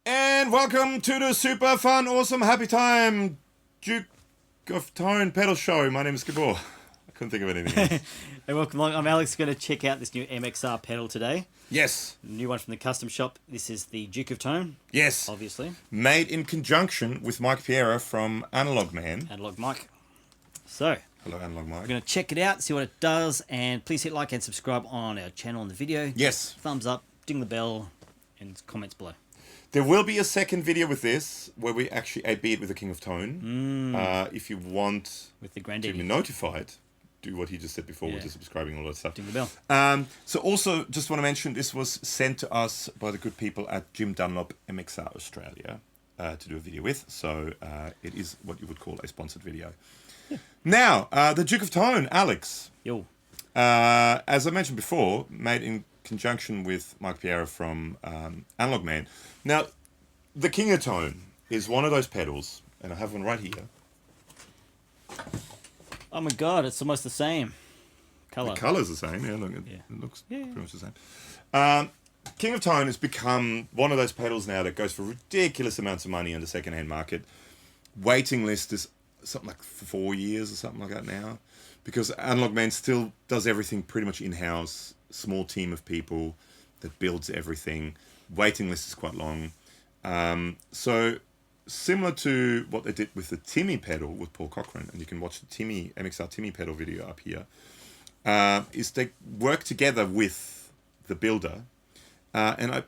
And welcome to the super fun, awesome, happy time Duke of Tone pedal show. My name is Gabor. I couldn't think of anything else. Hey, welcome along. I'm Alex. Going to check out this new MXR pedal today. Yes. New one from the custom shop. This is the Duke of Tone. Yes. Obviously. Made in conjunction with Mike Piera from AnalogMan. Analog Mike. So, Hello, Analog Mike. we're going to check it out, see what it does, and please hit like and subscribe on our channel and the video. Yes. Thumbs up, ding the bell, and comments below. There will be a second video with this where we actually A-B it with the King of Tone. If you want With the to granddaddy. be notified, do what he just said before with the subscribing and all that stuff. Ding the bell. So also, just want to mention, this was sent to us by the good people at Jim Dunlop MXR Australia to do a video with. So it is what you would call a sponsored video. Yeah. Now, the Duke of Tone, Alex. Yo. As I mentioned before, made in conjunction with Mike Piera from AnalogMan. Now, the King of Tone is one of those pedals, and I have one right here. Oh my god, it's almost the same colour. The colour's the same, yeah, look, it looks Yeah. pretty much the same. King of Tone has become one of those pedals now that goes for ridiculous amounts of money in the second-hand market. Waiting list is something like 4 years or something like that now, because AnalogMan still does everything pretty much in-house, small team of people that builds everything. Waiting list is quite long. So similar to what they did with the Timmy pedal with Paul Cochran, and you can watch the MXR Timmy pedal video up here, is they work together with the builder, and I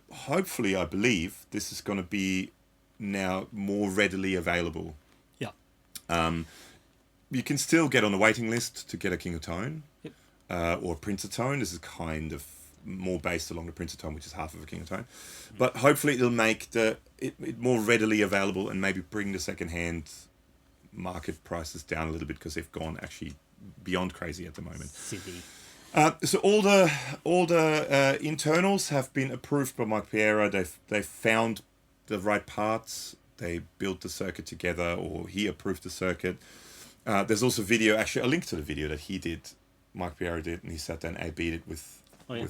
believe this is going to be now more readily available. Yeah. You can still get on the waiting list to get a King of Tone, Yep. or a Prince of Tone. This is kind of more based along the Prince of Tone, which is half of a King of Tone. But hopefully it'll make it more readily available and maybe bring the second-hand market prices down a little bit, because they've gone actually beyond crazy at the moment. City. So all the internals have been approved by Mike Piera. They've found the right parts. They built the circuit together, or he approved the circuit. There's also video, actually a link to the video that he did, Mike Piera did, and he sat down and A-B'd it with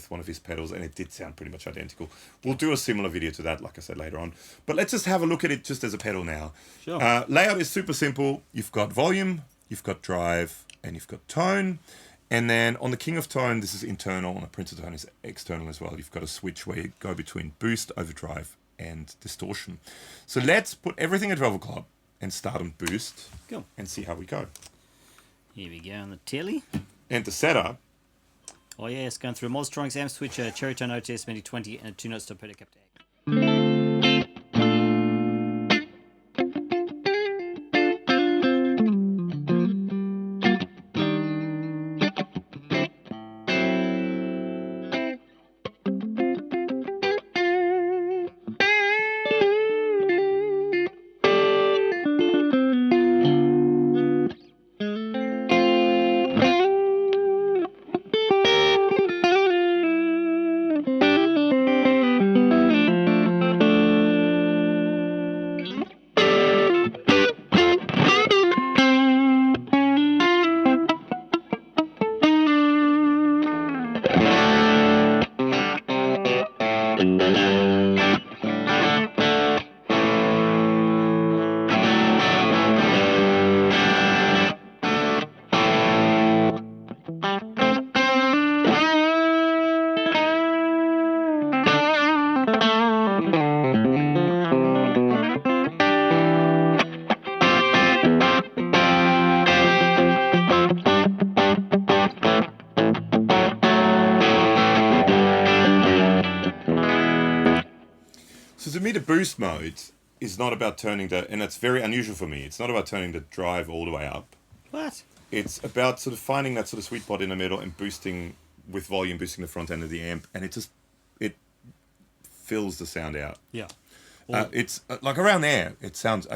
one of his pedals, and it did sound pretty much identical. We'll do a similar video to that, like I said, later on. But let's just have a look at it just as a pedal now. Sure. Layout is super simple. You've got volume, you've got drive, and you've got tone. And then on the King of Tone, this is internal. On the Prince of Tone is external as well. You've got a switch where you go between boost, overdrive, and distortion. So let's put everything at 12 o'clock and start on boost. Cool. And see how we go. Here we go on the telly. And the setup. Oh yeah, it's going through a Mozztronics Amp Switcher, Cherry Tone OTS MIDI 20, and a 2-note Torpedo Captor. To me, the boost mode is not about turning the, and it's very unusual for me, it's not about turning the drive all the way up. What? It's about sort of finding that sort of sweet spot in the middle and boosting with volume, boosting the front end of the amp, and it fills the sound out. Yeah. It's like around there, it sounds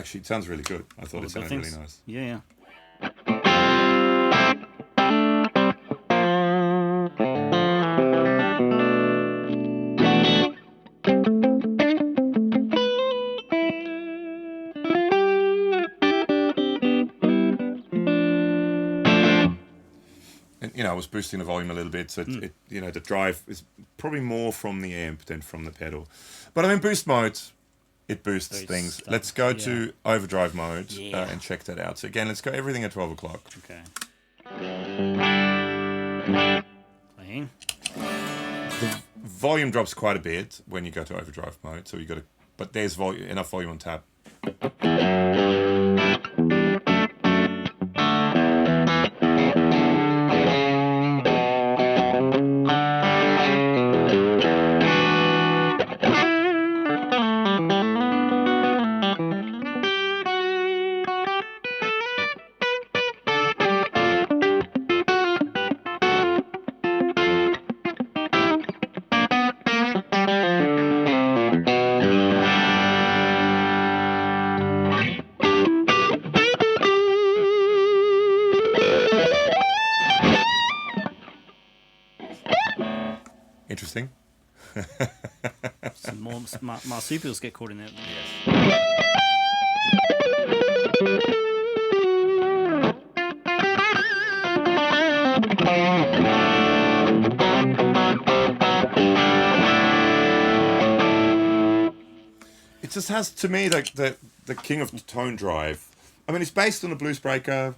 really good. I thought it sounded really nice. Yeah. And I was boosting the volume a little bit, so the drive is probably more from the amp than from the pedal. But I'm in boost mode. It boosts Boosts things. stuff, Let's go yeah. to Overdrive mode Yeah. and check that out. So again, let's go everything at 12 o'clock. Okay. Playing. The volume drops quite a bit when you go to Overdrive mode, so you got to. But there's enough volume on tap. Interesting. Some more marsupials get caught in there. It just has, to me, the king of tone drive. I mean, it's based on a blues breaker,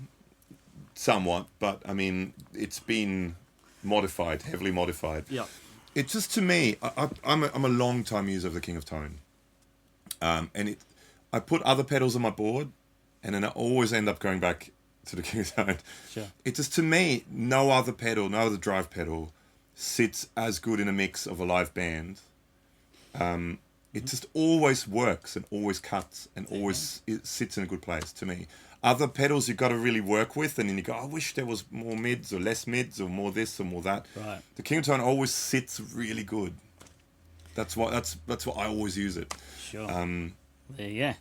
somewhat, but I mean, it's been modified, heavily modified. Yeah. It just, to me, I'm a long time user of the king of tone, and I put other pedals on my board, and then I always end up going back to the king of tone. Sure. It just, to me, no other drive pedal sits as good in a mix of a live band. It just always works and always cuts and always it sits in a good place to me. Other pedals you've got to really work with, and then you go, I wish there was more mids or less mids or more this or more that. Right. The King of Tone always sits really good. That's what I always use it. Sure. There you go.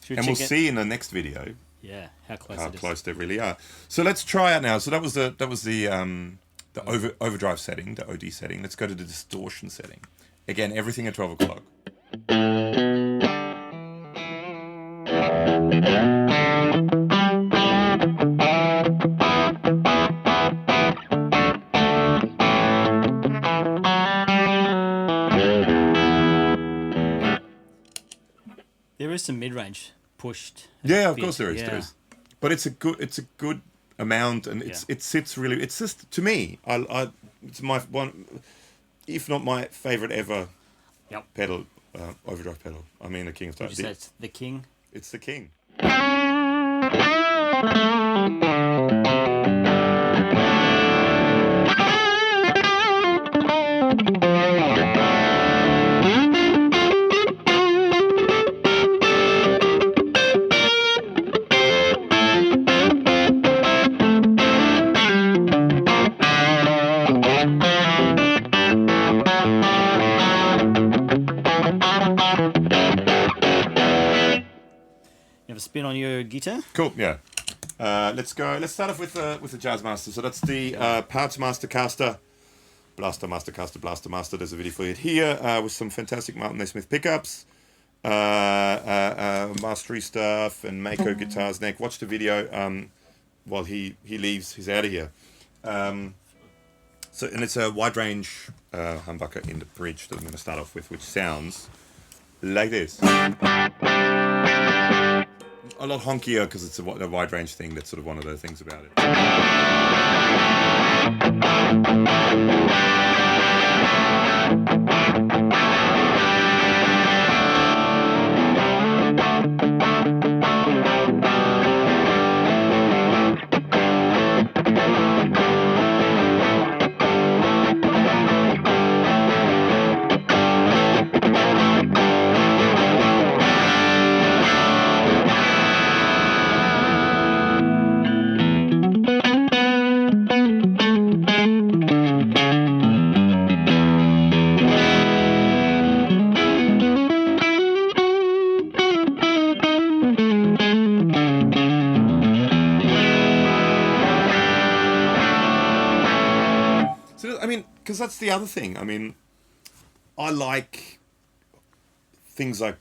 Should we And we'll check it? see in the next video Yeah, how close how it is. close they really are. So let's try it now. So that was the overdrive setting, the OD setting. Let's go to the distortion setting. Again, everything at 12 o'clock. There is some mid-range pushed. Yeah, of bit, course there is. yeah. There is. But it's a good amount, and it sits really. It's just, to me, it's my one, if not my favorite ever. Yep. Pedal, overdrive pedal. I mean, the King of Tone. Would you say it's the king? It's the king. You have a spin on your guitar? Cool. Yeah. Let's go. Let's start off with the Jazz Master. So that's the PartsMaster caster, Blaster Master. There's a video for it here with some fantastic Martin Nesmith pickups, mastery stuff, and Mako guitars neck. Watch the video while he leaves. He's out of here. So, and it's a wide range humbucker in the bridge that I'm going to start off with, which sounds like this. A lot honkier because it's a wide range thing. That's sort of one of the things about it. Because that's the other thing. I mean, I like things like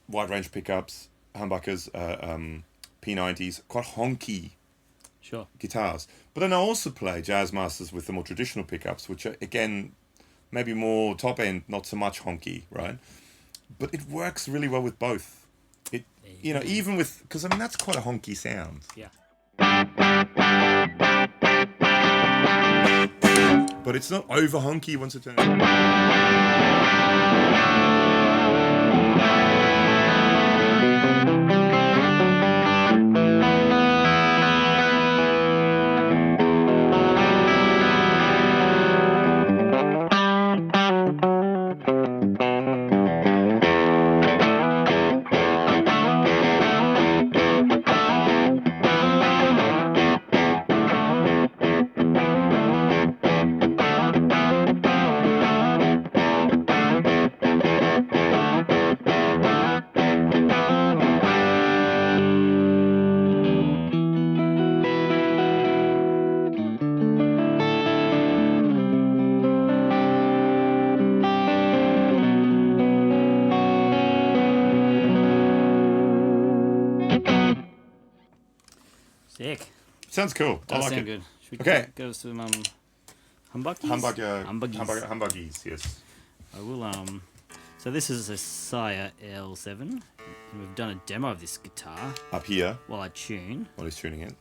wide range pickups, humbuckers, P90s, quite honky Sure. guitars. But then I also play Jazz Masters with the more traditional pickups, which are, again, maybe more top end, not so much honky, right? But it works really well with both. you know, even with, because I mean that's quite a honky sound. Yeah. But it's not over honky once it turns. Sick. Sounds cool. I Does like sound it. good. Should we Okay. go some humbuggies? Humbuggies, yes. I will so this is a Sire L7 and we've done a demo of this guitar Up here, while I tune. while he's tuning in.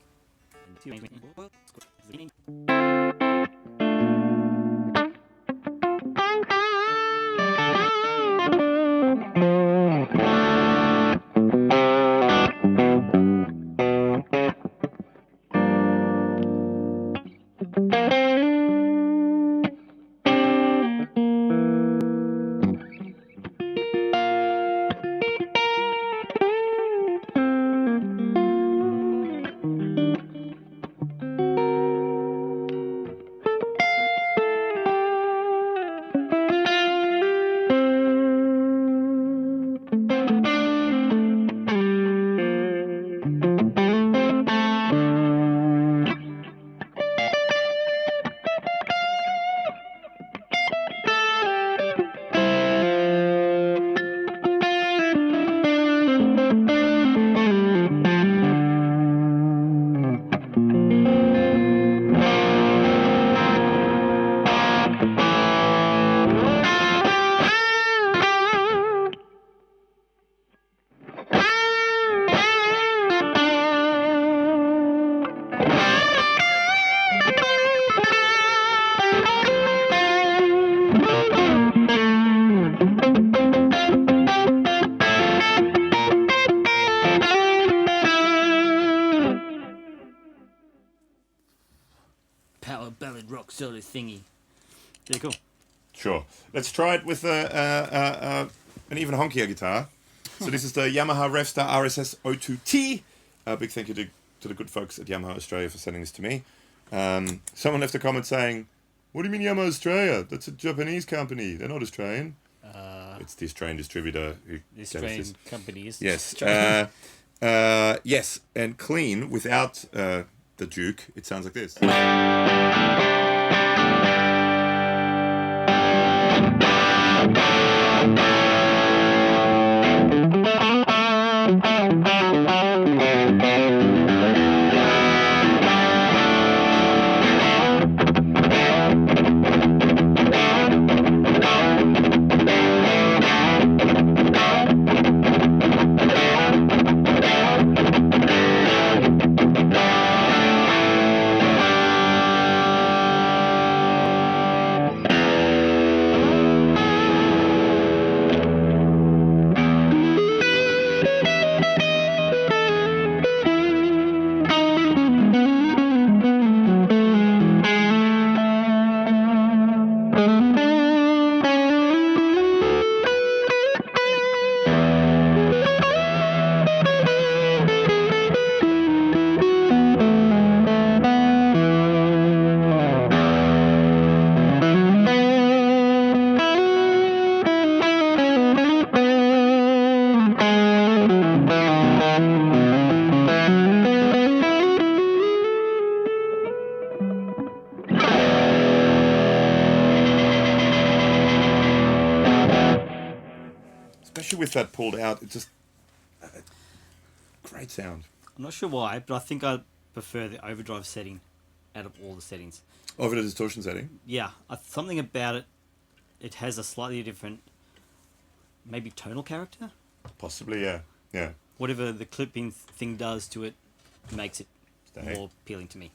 Power ballad rock solo thingy. Very cool. Sure. Let's try it with an even honkier guitar. So this is the Yamaha Revstar RSS 02T. Big thank you to the good folks at Yamaha Australia for sending this to me. Someone left a comment saying, "What do you mean Yamaha Australia? That's a Japanese company. They're not Australian." It's the Australian distributor who This gave us train this. company is Yes. Yes, and clean without the Duke. It sounds like this. Especially with that pulled out, it's just great sound. I'm not sure why, but I think I prefer the overdrive setting out of all the settings. Over the distortion setting. Yeah, something about it. It has a slightly different, maybe tonal character. Possibly, yeah. Yeah. whatever the clipping thing does to it makes it Stay. more appealing to me.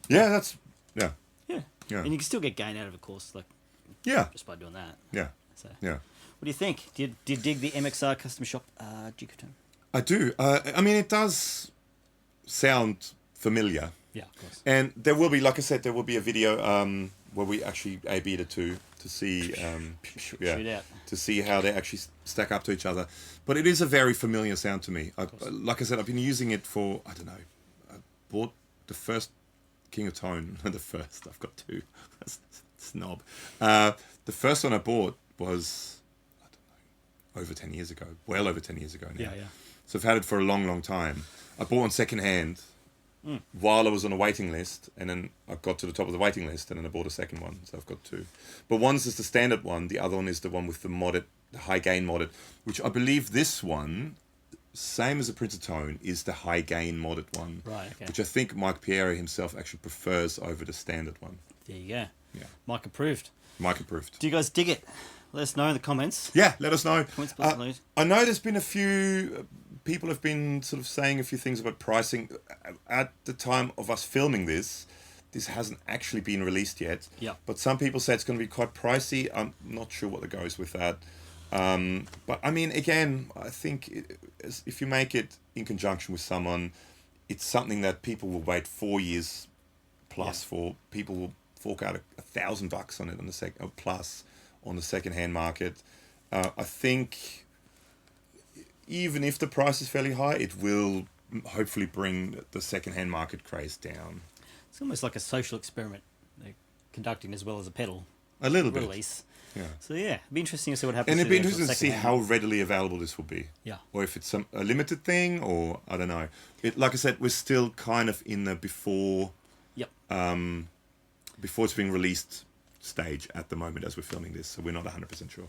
Yeah, that's yeah. Yeah. Yeah. And you can still get gain out of it, of course, like Yeah. just by doing that. Yeah. So, Yeah. what do you think? Do you dig the MXR custom shop jigger? I do. I mean, it does sound familiar. Yeah, of course. And there will be, like I said, there will be a video where we actually A/B the two to see, Shoot out. to see how they actually stack up to each other. But it is a very familiar sound to me. Like I said, I've been using it for, I don't know, I bought the first King of Tone. The first, I've got two. Snob. The first one I bought was, I don't know, over 10 years ago. Well over 10 years ago now. Yeah. So I've had it for a long, long time. I bought one second hand while I was on a waiting list, and then I got to the top of the waiting list, and then I bought a second one. So I've got two. But one's is the standard one. The other one is the one with the modded, the high gain modded, which I believe this one, same as the printed tone, is the high gain modded one. Right, okay. Which I think Mike Piera himself actually prefers over the standard one. There you go. Yeah. Mike approved. Mike approved. Do you guys dig it? Let us know in the comments. Yeah, let us know. Comments below. I know there's been a few people have been sort of saying a few things about pricing. At the time of us filming this hasn't actually been released yet. Yeah. But some people say it's going to be quite pricey. I'm not sure what the goes with that. But I mean, again, I think if you make it in conjunction with someone, it's something that people will wait 4 years plus for. People will fork out $1,000 on it on the plus on the second-hand market. I think even if the price is fairly high, it will hopefully bring the second-hand market craze down. It's almost like a social experiment they're conducting as well as a pedal A little bit. release. Yeah. So yeah, it'd be interesting to see what happens. And it'd be the interesting to see second-hand. how readily available this will be. Yeah. Or if it's a limited thing, or I don't know. Like I said, we're still kind of in the before it's being released stage at the moment as we're filming this, so we're not 100% sure.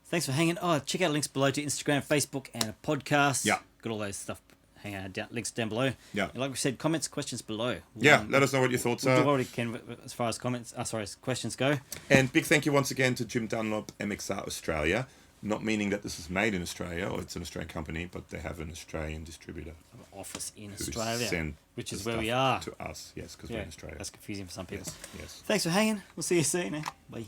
Thanks for hanging. Oh, check out links below to Instagram, Facebook, and a podcast. Yeah. Got all those stuff. Hang out links down below. Yeah. And like we said, comments, questions below. Let us know what your thoughts We'll are. do what we can as far as questions go. And big thank you once again to Jim Dunlop, MXR Australia. Not meaning that this is made in Australia or it's an Australian company, but they have an Australian distributor. Office in who Australia, sent which the is where we stuff are. To us, yes, because we're in Australia. That's confusing for some people. Yes. Thanks for hanging. We'll see you soon. Bye.